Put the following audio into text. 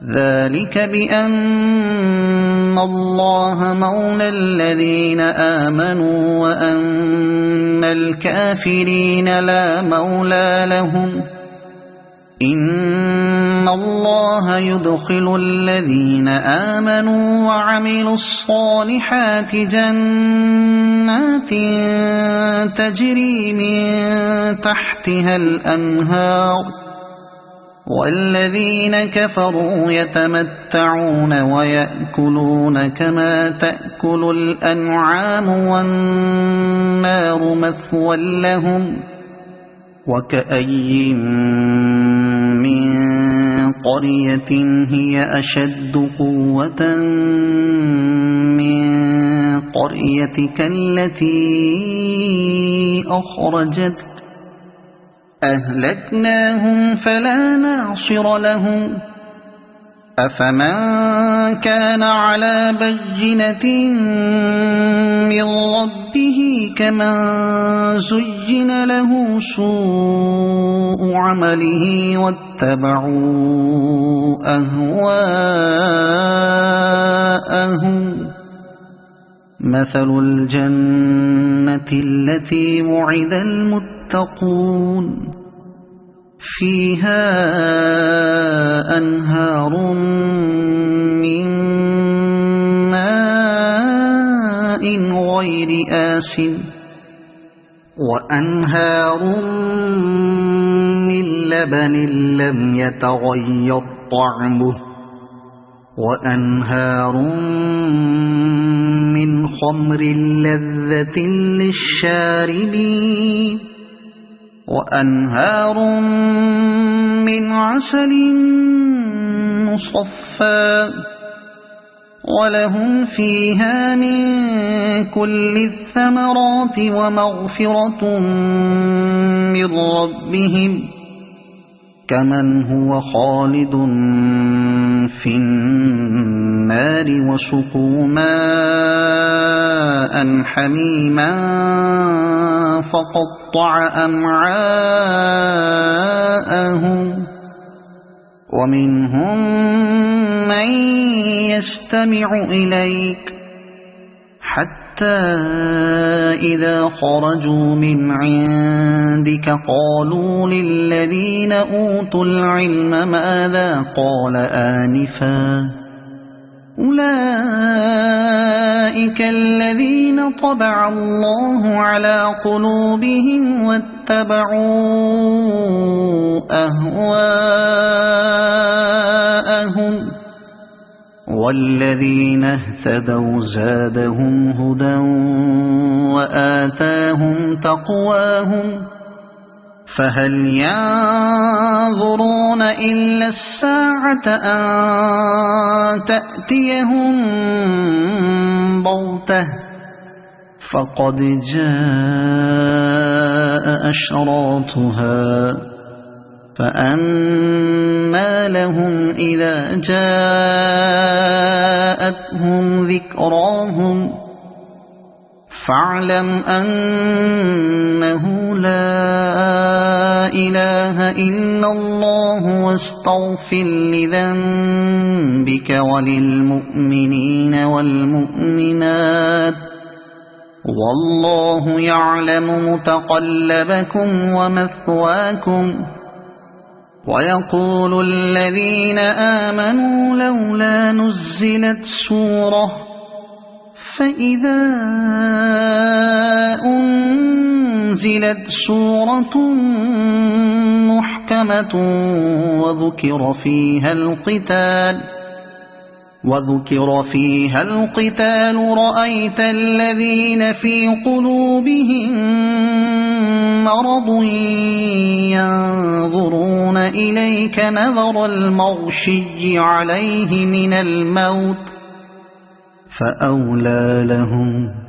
ذلك بأن الله مولى الذين آمنوا وأن الكافرين لا مولى لهم إن الله يدخل الذين آمنوا وعملوا الصالحات جنات تجري من تحتها الأنهار والذين كفروا يتمتعون ويأكلون كما تأكل الأنعام والنار مثوى لهم وكأي من قرية هي أشد قوة من قريتك التي أخرجتك أهلكناهم فلا ناصر لهم أفمن كان على بينة من ربه كمن زين له سوء عمله واتبعوا أهواءهم مثل الجنة التي وعد المتقون فيها أنهار من ماء غير آسن وأنهار من لبن لم يتغير طعمه وأنهار من خمر لذة للشاربين وأنهار من عسل مصفى ولهم فيها من كل الثمرات ومغفرة من ربهم كمن هو خالد في النار وسقوا ماء حميما فقطع أمعاءهم ومنهم من يستمع إليك حتى إذا خرجوا من عندك قالوا للذين أوتوا العلم ماذا قال آنفا أولئك الذين طبع الله على قلوبهم واتبعوا أهواءهم والذين اهتدوا زادهم هدى وآتاهم تقواهم فهل ينظرون إلا الساعة أن تأتيهم بغتة فقد جاء أشراطها فأنى لهم إذا جاءتهم ذكراهم فاعلم أنه لا إله إلا الله واستغفر لذنبك وللمؤمنين والمؤمنات والله يعلم متقلبكم ومثواكم ويقول الذين آمنوا لولا نزلت سورة فإذا أنزلت سورة محكمة وذكر فيها القتال رأيت الذين في قلوبهم مرض ينظرون إليك نظر المغشي عليه من الموت فأولى لهم